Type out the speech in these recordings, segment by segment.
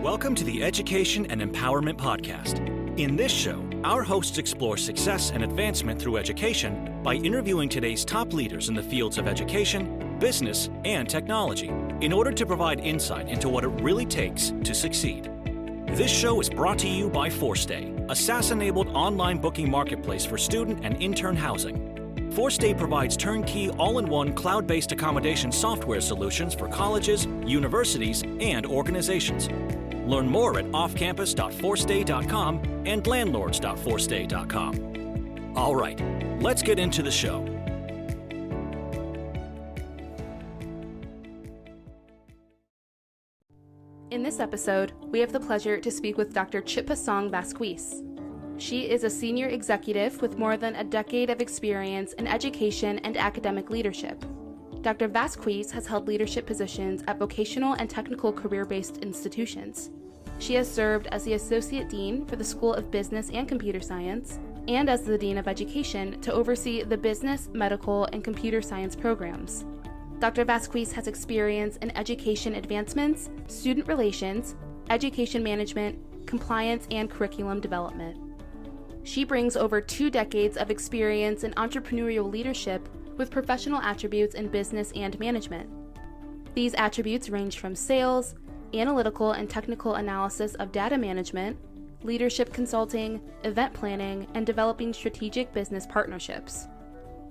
Welcome to the Education and Empowerment Podcast. In this show, our hosts explore success and advancement through education by interviewing today's top leaders in the fields of education, business, and technology in order to provide insight into what it really takes to succeed. This show is brought to you by ForStay, a SaaS-enabled online booking marketplace for student and intern housing. ForStay provides turnkey, all-in-one, cloud-based accommodation software solutions for colleges, universities, and organizations. Learn more at offcampus.forstay.com and landlords.forstay.com. All right, let's get into the show. In this episode, we have the pleasure to speak with Dr. Chitpasong Vazquez. She is a senior executive with more than a decade of experience in education and academic leadership. Dr. Vazquez has held leadership positions at vocational and technical career-based institutions. She has served as the Associate Dean for the School of Business and Computer Science and as the Dean of Education to oversee the business, medical, and computer science programs. Dr. Vazquez has experience in education advancements, student relations, education management, compliance, and curriculum development. She brings over 2 decades of experience in entrepreneurial leadership with professional attributes in business and management. These attributes range from sales, analytical and technical analysis of data management, leadership consulting, event planning, and developing strategic business partnerships.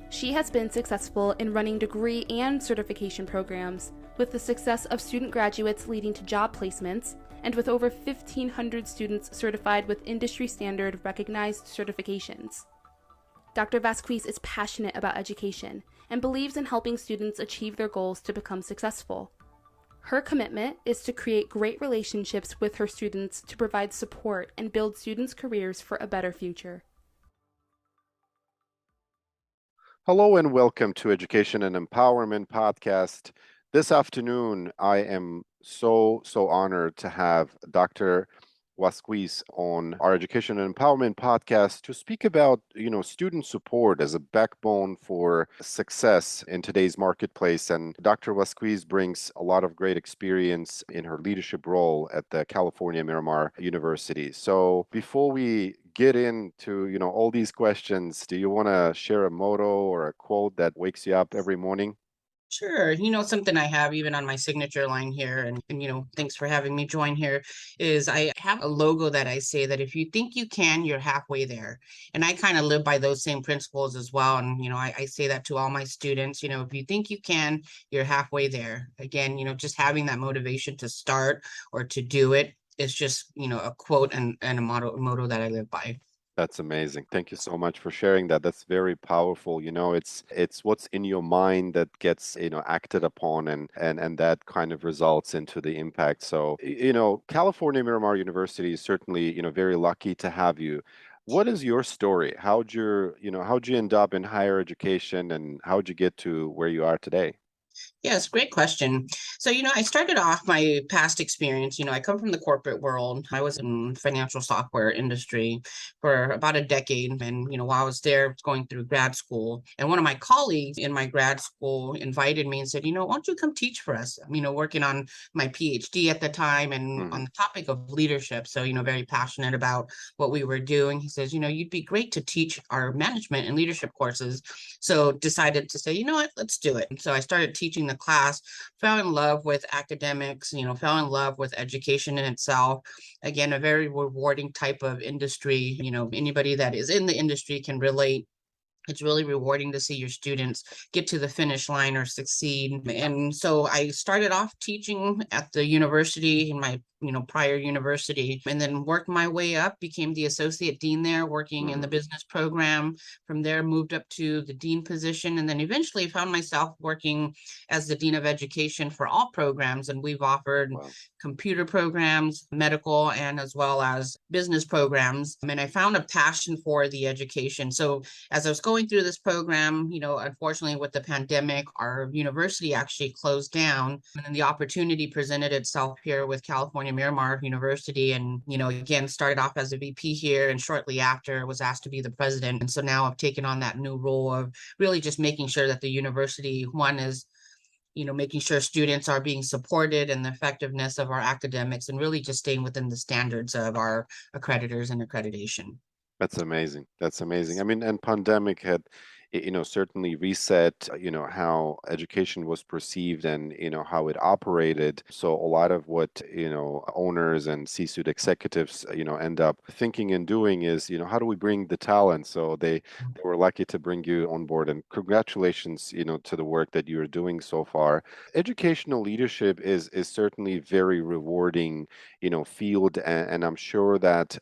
She has been successful in running degree and certification programs, with the success of student graduates leading to job placements, and with over 1,500 students certified with industry-standard recognized certifications. Dr. Vazquez is passionate about education and believes in helping students achieve their goals to become successful. Her commitment is to create great relationships with her students to provide support and build students' careers for a better future. Hello and welcome to Education and Empowerment Podcast. This afternoon, I am so honored to have Dr. Vazquez on our Education and Empowerment Podcast to speak about, student support as a backbone for success in today's marketplace. And Dr. Vazquez brings a lot of great experience in her leadership role at the California Miramar University. So before we get into, all these questions, do you want to share a motto or a quote that wakes you up every morning? Sure. Something I have even on my signature line here, and thanks for having me join here, is I have a logo that I say that if you think you can, you're halfway there. And I kind of live by those same principles as well. And, I say that to all my students, if you think you can, you're halfway there. Again, just having that motivation to start or to do it is just, a quote and a motto that I live by. That's amazing. Thank you so much for sharing that. That's very powerful. It's what's in your mind that gets, acted upon and that kind of results into the impact. So, California Miramar University is certainly, very lucky to have you. What is your story? How'd you end up in higher education and how'd you get to where you are today? Yes, great question. So, I started off my past experience, I come from the corporate world. I was in financial software industry for about a decade. And, while I was there going through grad school, and one of my colleagues in my grad school invited me and said, why don't you come teach for us? Working on my PhD at the time and on the topic of leadership. So, very passionate about what we were doing. He says, you'd be great to teach our management and leadership courses. So decided to say, you know what, let's do it. And so I started teaching the class, fell in love with academics, fell in love with education in itself. Again, a very rewarding type of industry. Anybody that is in the industry can relate. It's really rewarding to see your students get to the finish line or succeed. And so I started off teaching at the university in my prior university, and then worked my way up, became the associate dean there, working in the business program. From there, moved up to the dean position, and then eventually found myself working as the dean of education for all programs. And we've offered computer programs, medical, and as well as business programs. And I found a passion for the education. So as I was going through this program, unfortunately with the pandemic, our university actually closed down, and then the opportunity presented itself here with California Miramar University, and again started off as a VP here, and shortly after was asked to be the president. And so now I've taken on that new role of really just making sure that the university, one, is making sure students are being supported and the effectiveness of our academics and really just staying within the standards of our accreditors and accreditation. That's amazing. That's amazing. I mean, and pandemic had, certainly reset, how education was perceived and, how it operated. So a lot of what, owners and C-suite executives, end up thinking and doing is, how do we bring the talent? So they were lucky to bring you on board. And congratulations, to the work that you're doing so far. Educational leadership is certainly very rewarding, field. And I'm sure that,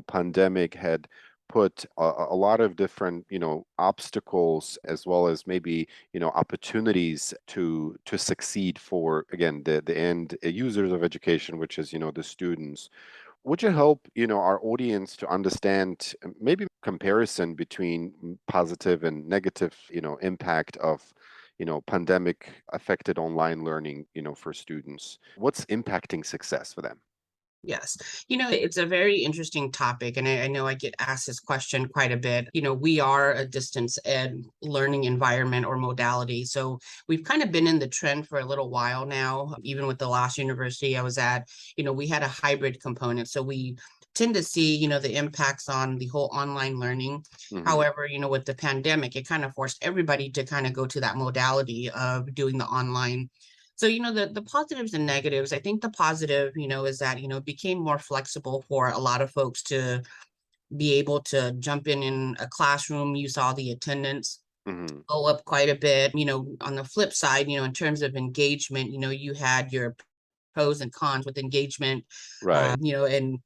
pandemic had put a lot of different obstacles as well as maybe opportunities to succeed for again the end users of education, which is the students. Would you help our audience to understand maybe comparison between positive and negative impact of pandemic affected online learning for students? What's impacting success for them? Yes. It's a very interesting topic. And I know I get asked this question quite a bit. We are a distance ed learning environment or modality. So we've kind of been in the trend for a little while now. Even with the last university I was at, we had a hybrid component. So we tend to see, the impacts on the whole online learning. Hmm. However, with the pandemic, it kind of forced everybody to kind of go to that modality of doing the online. So, the positives and negatives, I think the positive, is that, it became more flexible for a lot of folks to be able to jump in a classroom. You saw the attendance Hmm. go up quite a bit. On the flip side, in terms of engagement, you had your pros and cons with engagement, Right. and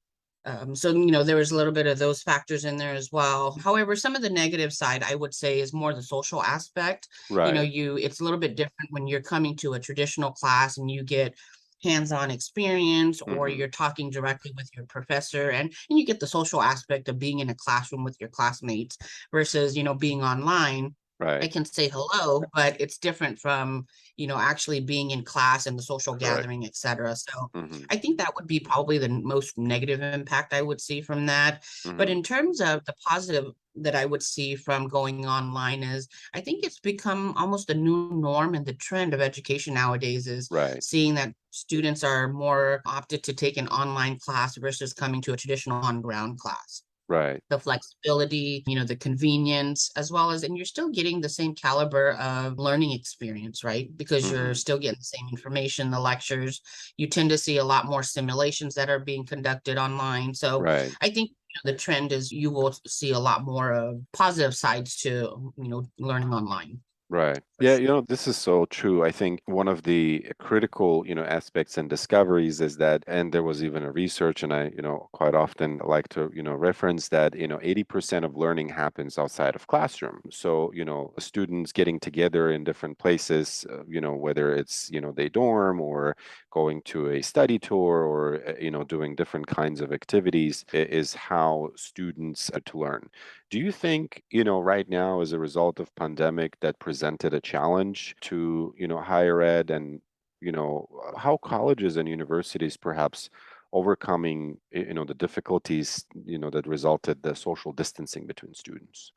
so, there was a little bit of those factors in there as well. However, some of the negative side, I would say, is more the social aspect. Right. It's a little bit different when you're coming to a traditional class and you get hands-on experience, or Hmm. you're talking directly with your professor, and you get the social aspect of being in a classroom with your classmates versus, being online. I Right. can say hello, but it's different from, actually being in class and the social Correct. gathering, et cetera. So Hmm. I think that would be probably the most negative impact I would see from that. But Hmm. in terms of the positive that I would see from going online is I think it's become almost a new norm, and the trend of education nowadays is Right. seeing that students are more opted to take an online class versus coming to a traditional on-ground class. Right. The flexibility, the convenience, as well as, and you're still getting the same caliber of learning experience, right? Because you're Hmm. still getting the same information, the lectures. You tend to see a lot more simulations that are being conducted online. So Right. I think the trend is you will see a lot more of positive sides to, learning online. Right. For Yeah, sure. this is so true. I think one of the critical, aspects and discoveries is that, and there was even a research, and I, quite often like to, reference that, 80% of learning happens outside of classroom. So, students getting together in different places, whether it's, they dorm or going to a study tour or, doing different kinds of activities is how students to learn. Do you think, right now, as a result of pandemic, that presented a challenge to, higher ed and, how colleges and universities perhaps overcoming, the difficulties, that resulted the social distancing between students?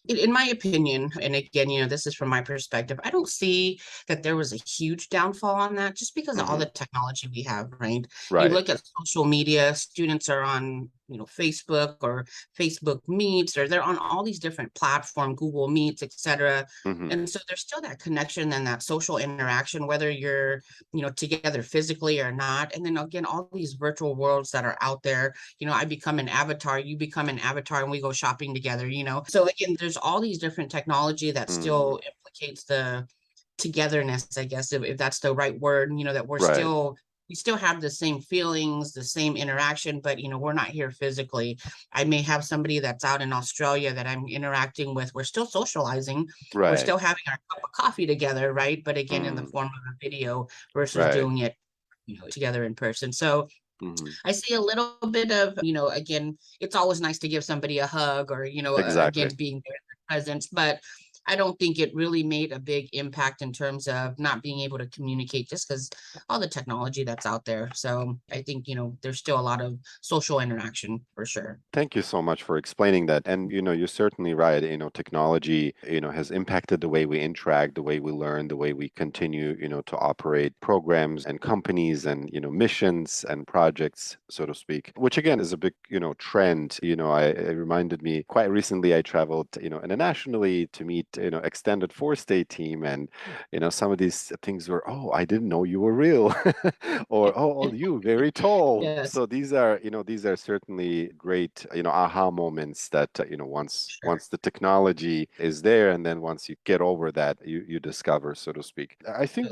In my opinion, and again, this is from my perspective, I don't see that there was a huge downfall on that just because of all Hmm. the technology we have, right? You Right. look at social media, students are on, Facebook or Facebook Meets, or they're on all these different platforms, Google Meets, etc. Hmm. And so there's still that connection and that social interaction, whether you're, together physically or not. And then again, all these virtual worlds that are out there, I become an avatar, you become an avatar, and we go shopping together. So again, there's all these different technology that Hmm. still implicates the togetherness, I guess, if that's the right word, that Right. we still have the same feelings, the same interaction, but we're not here physically. I may have somebody that's out in Australia that I'm interacting with. We're still socializing. We're Right. still having our cup of coffee together, right? But again, in the Mm. form of a video versus Right. doing it, together in person. So Hmm. I see a little bit of, again, it's always nice to give somebody a hug or, again, Exactly. being there in their presence. But I don't think it really made a big impact in terms of not being able to communicate just because all the technology that's out there. So I think, there's still a lot of social interaction for sure. Thank you so much for explaining that. And you're certainly right. Technology, has impacted the way we interact, the way we learn, the way we continue, to operate programs and companies and, missions and projects, so to speak, which again is a big, trend. It reminded me quite recently, I traveled, internationally to meet, extended four-state team. And, some of these things were, oh, I didn't know you were real. Or, oh, you very tall. Yes, So these are certainly great, aha moments that, sure. once the technology is there, and then once you get over that, you discover, so to speak. I think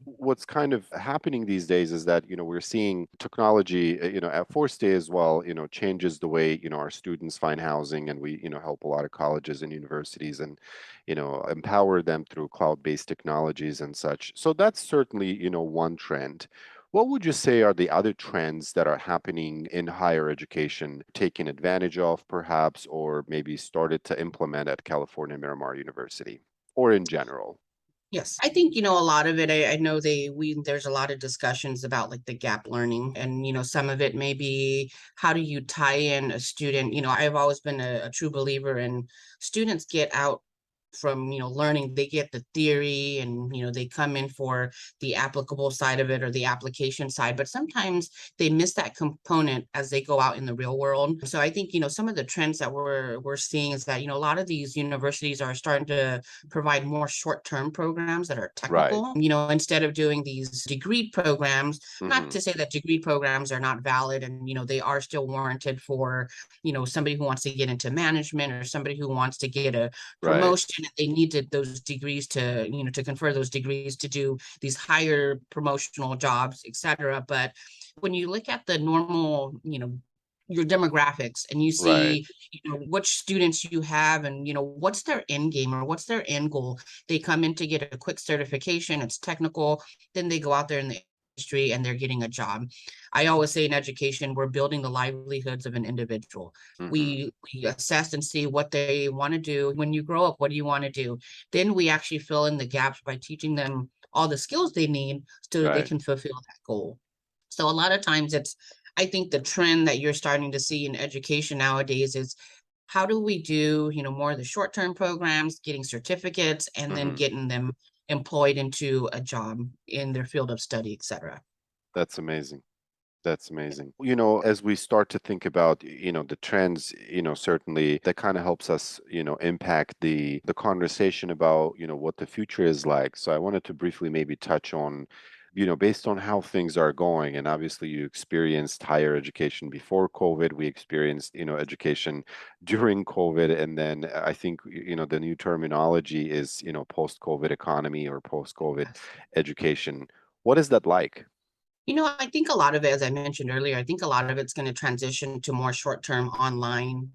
what's kind of happening these days is that, we're seeing technology, at Force Day as well, changes the way, our students find housing, and we, help a lot of colleges and universities and, empower them through cloud-based technologies and such. So that's certainly, one trend. What would you say are the other trends that are happening in higher education, taken advantage of perhaps, or maybe started to implement at California Miramar University, or in general? Yes, I think, a lot of it, I know there's a lot of discussions about like the gap learning, and, some of it may be how do you tie in a student. I've always been a true believer in students get out from, learning, they get the theory and, they come in for the applicable side of it or the application side, but sometimes they miss that component as they go out in the real world. So I think, some of the trends that we're seeing is that, a lot of these universities are starting to provide more short-term programs that are Right. technical, instead of doing these degree programs. Not Hmm. to say that degree programs are not valid, and, they are still warranted for, somebody who wants to get into management or somebody who wants to get a Right. promotion. They needed those degrees to, to confer those degrees to do these higher promotional jobs, etc. But when you look at the normal, your demographics, and you Right. see, which students you have, and, what's their end game or what's their end goal. They come in to get a quick certification, it's technical, then they go out there in the industry and they're getting a job. I always say in education, we're building the livelihoods of an individual. Hmm. We assess and see what they want to do. When you grow up, what do you want to do? Then we actually fill in the gaps by teaching them all the skills they need so they Right. can fulfill that goal. So a lot of times I think the trend that you're starting to see in education nowadays is how do we do, more of the short-term programs, getting certificates, and then Hmm. getting them employed into a job in their field of study, etc. That's amazing. That's amazing. As we start to think about, the trends, certainly that kind of helps us, impact the conversation about, what the future is like. So I wanted to briefly maybe touch on, based on how things are going, and obviously you experienced higher education before COVID, we experienced, education during COVID, and then I think, the new terminology is, post-COVID economy or post-COVID Yes. education. What is that like? I think a lot of it, as I mentioned earlier, I think a lot of it's going to transition to more short-term online,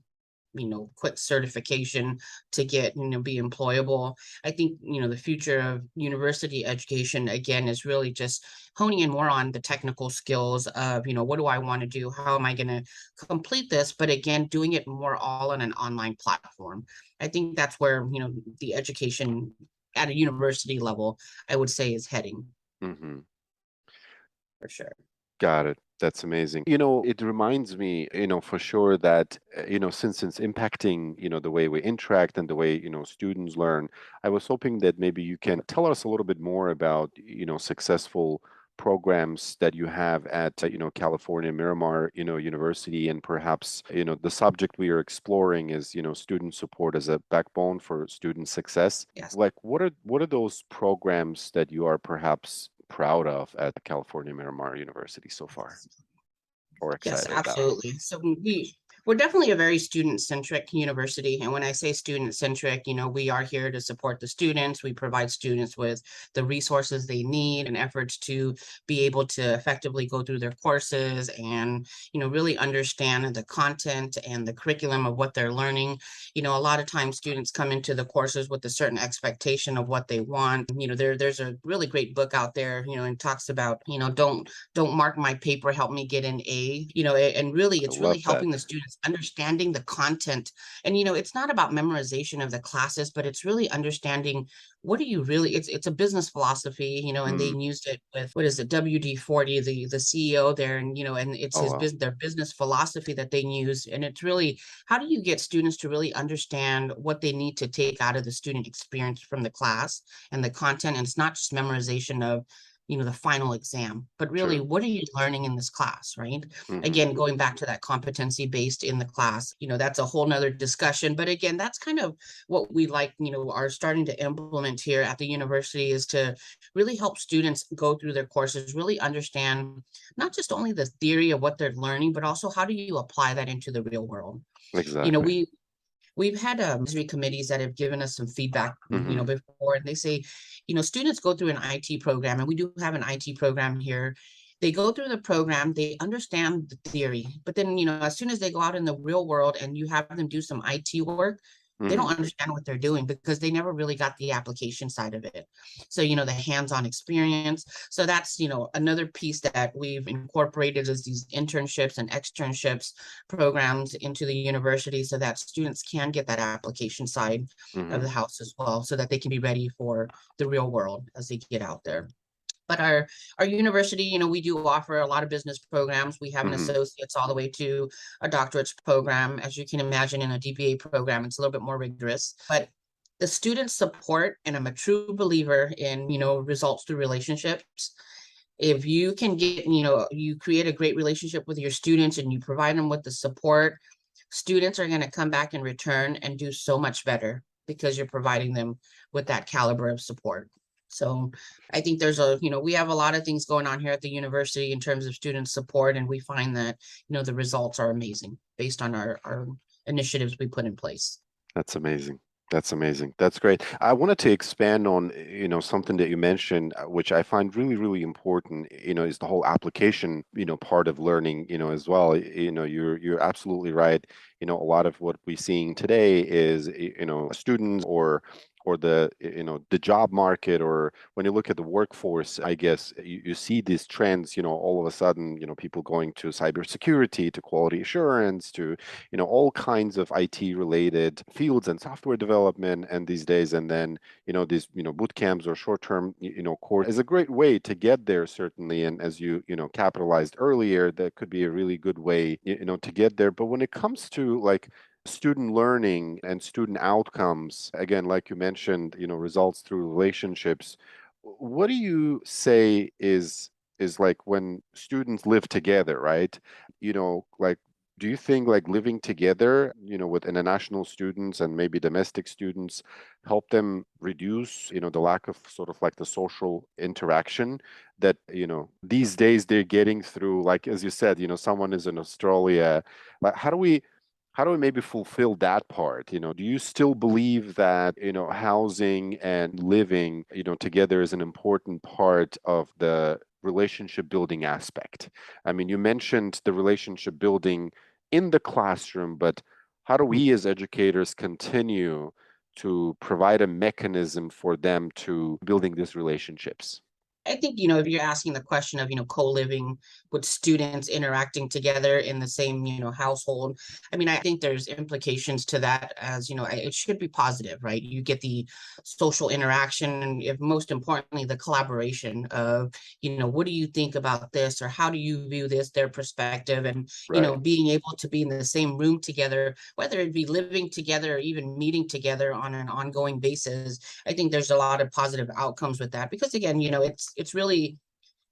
quick certification to get, be employable. I think, the future of university education, again, is really just honing in more on the technical skills of, what do I want to do? How am I going to complete this? But again, doing it more all on an online platform. I think that's where, the education at a university level, I would say, is heading Hmm. for sure. Got it. That's amazing. It reminds me, for sure that, since it's impacting, the way we interact and the way, students learn, I was hoping that maybe you can tell us a little bit more about, successful programs that you have at, California Miramar, University, and perhaps, the subject we are exploring is, student support as a backbone for student success. Yes. Like, what are those programs that you are perhaps proud of at California Miramar University so far, or Yes, excited about? absolutely. So we're definitely a very student-centric university. And when I say student-centric, we are here to support the students. We provide students with the resources they need and efforts to be able to effectively go through their courses and, really understand the content and the curriculum of what they're learning. A lot of times students come into the courses with a certain expectation of what they want. There's a really great book out there, and talks about, don't mark my paper, help me get an A, and really I it's really love that. helping the students understanding the content. And, it's not about memorization of the classes, but it's really understanding what do you really, it's a business philosophy, and they Mm. used it with, what is it, WD-40, the CEO there, and it's Oh, his wow. business, their business philosophy that they use. And it's really, how do you get students to really understand what they need to take out of the student experience from the class and the content? And it's not just memorization of, the final exam, but really, True. what are you learning in this class, right? Hmm. Again, going back to that competency based in the class, that's a whole nother discussion. But again, that's kind of what we are starting to implement here at the university, is to really help students go through their courses, really understand not just only the theory of what they're learning, but also how do you apply that into the real world. You know, Exactly. we We've had advisory committees that have given us some feedback, Hmm. before, and they say, students go through an IT program, and we do have an IT program here. They go through the program, they understand the theory, but then, as soon as they go out in the real world and you have them do some IT work, they Hmm. don't understand what they're doing because they never really got the application side of it. So, the hands-on experience. So that's, another piece that we've incorporated is these internships and externships programs into the university so that students can get that application side of Hmm. the house as well, so that they can be ready for the real world as they get out there. But our university, we do offer a lot of business programs. We have an Hmm. associate's all the way to a doctorate's program. As you can imagine, in a DBA program, it's a little bit more rigorous. But the student support, and I'm a true believer in, results through relationships. If you can get, you create a great relationship with your students and you provide them with the support, students are going to come back in return and do so much better because you're providing them with that caliber of support. So I think we have a lot of things going on here at the university in terms of student support, and we find that, the results are amazing based on our initiatives we put in place. That's amazing. That's amazing. That's great. I wanted to expand on, something that you mentioned, which I find really, really important, is the whole application, part of learning, as well. You're absolutely right. A lot of what we're seeing today is, students or the job market, or when you look at the workforce, I guess you see these trends, all of a sudden, people going to cybersecurity, to quality assurance, to all kinds of IT related fields and software development and these days. And then, these, boot camps or short-term, course is a great way to get there, certainly. And as capitalized earlier, that could be a really good way, to get there. But when it comes to like student learning and student outcomes, again, like you mentioned, results through relationships, what do you say is like when students live together, right? Like, do you think like living together, with international students and maybe domestic students help them reduce, the lack of sort of like the social interaction that, these days they're getting through, like, as you said, someone is in Australia. Like, how do we maybe fulfill that part? Do you still believe that, housing and living, together is an important part of the relationship building aspect? I mean, you mentioned the relationship building in the classroom, but how do we as educators continue to provide a mechanism for them to building these relationships? I think, if you're asking the question of, co-living with students interacting together in the same, household, I mean, I think there's implications to that, as, it should be positive, right? You get the social interaction, and if most importantly, the collaboration of, what do you think about this, or how do you view this, their perspective, and, Right. being able to be in the same room together, whether it be living together or even meeting together on an ongoing basis. I think there's a lot of positive outcomes with that, because again, it's really,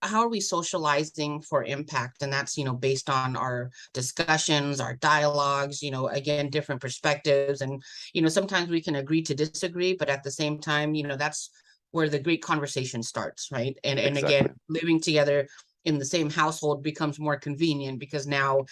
how are we socializing for impact? And that's, based on our discussions, our dialogues, again, different perspectives. And, sometimes we can agree to disagree, but at the same time, that's where the great conversation starts, right? And again, Exactly. living together in the same household becomes more convenient because now,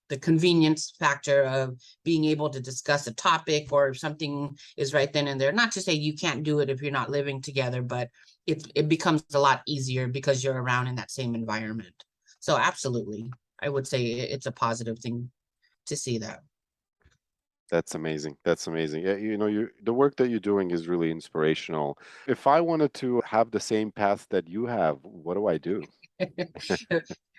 the convenience factor of being able to discuss a topic or if something is right then and there. Not to say you can't do it if you're not living together, but it becomes a lot easier because you're around in that same environment. So absolutely, I would say it's a positive thing to see that. That's amazing. That's amazing. Yeah, the work that you're doing is really inspirational. If I wanted to have the same path that you have, what do I do?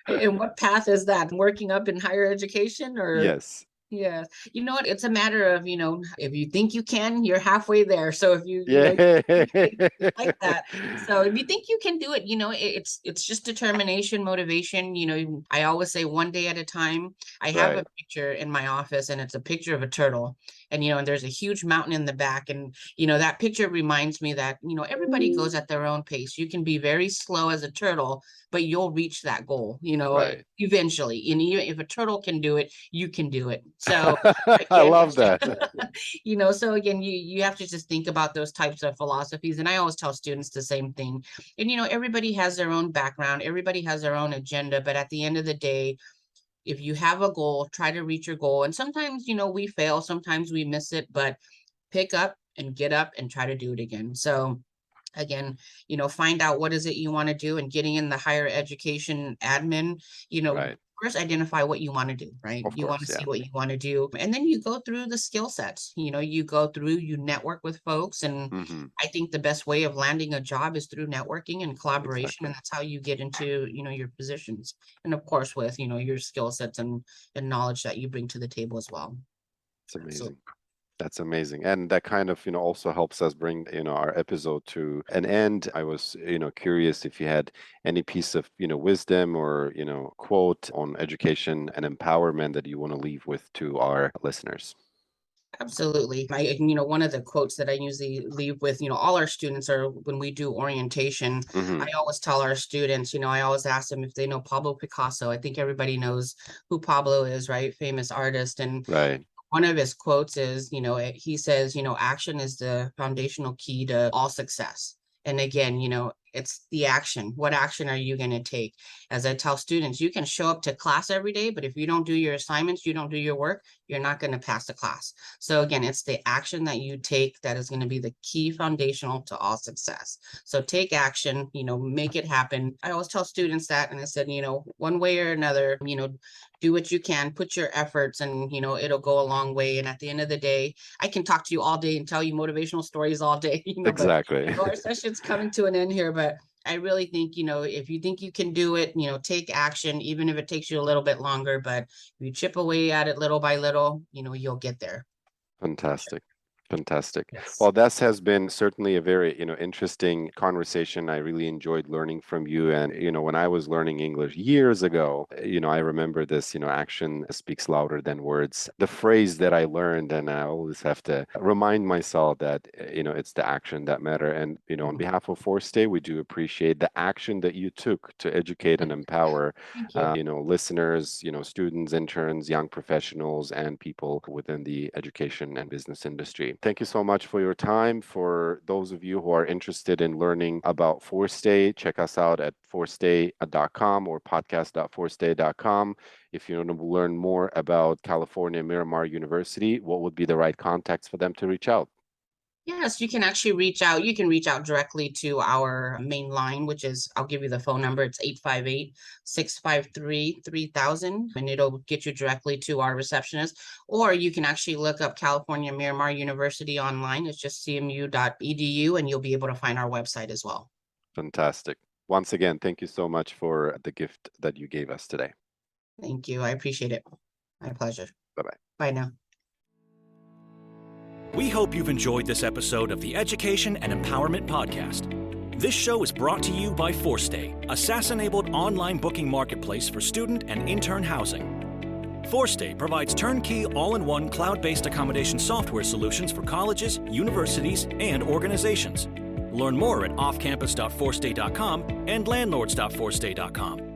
And what path is that? Working up in higher education or? Yes. Yes. You know what? It's a matter of, if you think you can, you're halfway there. So if Yeah. it's like that. So if you think you can do it, it's just determination, motivation. I always say one day at a time. I have Right. a picture in my office and it's a picture of a turtle. And there's a huge mountain in the back. And, that picture reminds me that, everybody goes at their own pace. You can be very slow as a turtle, but you'll reach that goal, Right. eventually. And even if a turtle can do it, you can do it. So I again, love that. so again, you have to just think about those types of philosophies. And I always tell students the same thing. And, everybody has their own background, everybody has their own agenda, but at the end of the day, if you have a goal, try to reach your goal. And sometimes, we fail, sometimes we miss it, but pick up and get up and try to do it again. So again, find out what is it you want to do, and getting in the higher education admin, Right. first identify what you want to do, right? Of You want to course, see yeah. what you want to do. And then you go through the skill sets, you go through, you network with folks. And Hmm. I think the best way of landing a job is through networking and collaboration. Exactly. And that's how you get into, your positions. And of course, with, your skill sets and knowledge that you bring to the table as well. It's So amazing. That's amazing. And that kind of, also helps us bring, our episode to an end. I was, curious if you had any piece of, wisdom or, quote on education and empowerment that you want to leave with to our listeners. absolutely. One of the quotes that I usually leave with, all our students are when we do orientation, Hmm. I always tell our students, I always ask them if they know Pablo Picasso. I think everybody knows who Pablo is, right? Famous artist. And Right. one of his quotes is, he says, action is the foundational key to all success. And again, it's the action. What action are you going to take? As I tell students, you can show up to class every day, but if you don't do your assignments, you don't do your work, you're not going to pass the class. So again, it's the action that you take that is going to be the key foundational to all success. So take action, make it happen. I always tell students that, and I said, one way or another, do what you can, put your efforts, and it'll go a long way. And at the end of the day, I can talk to you all day and tell you motivational stories all day, but Exactly. our session's coming to an end here. But I really think, if you think you can do it, take action, even if it takes you a little bit longer. But if you chip away at it little by little, you'll get there. Fantastic. Fantastic. Yes. Well, this has been certainly a very, interesting conversation. I really enjoyed learning from you. And, when I was learning English years ago, I remember this, action speaks louder than words. The phrase that I learned, and I always have to remind myself that, it's the action that matter. And, on behalf of Force Day, we do appreciate the action that you took to educate and empower, Thank you. listeners, students, interns, young professionals, and people within the education and business industry. Thank you so much for your time. For those of you who are interested in learning about Force Day, check us out at forceday.com or podcast.forceday.com. If you want to learn more about California Miramar University, what would be the right contacts for them to reach out? Yes, you can actually reach out. You can reach out directly to our main line, which is, I'll give you the phone number. It's 858-653-3000, and it'll get you directly to our receptionist. Or you can actually look up California Miramar University online. It's just cmu.edu, and you'll be able to find our website as well. Fantastic. Once again, thank you so much for the gift that you gave us today. Thank you. I appreciate it. My pleasure. Bye-bye. Bye now. We hope you've enjoyed this episode of the Education and Empowerment Podcast. This show is brought to you by ForceDay, a SaaS-enabled online booking marketplace for student and intern housing. ForceDay provides turnkey, all-in-one cloud-based accommodation software solutions for colleges, universities, and organizations. Learn more at offcampus.forceday.com and landlords.forceday.com.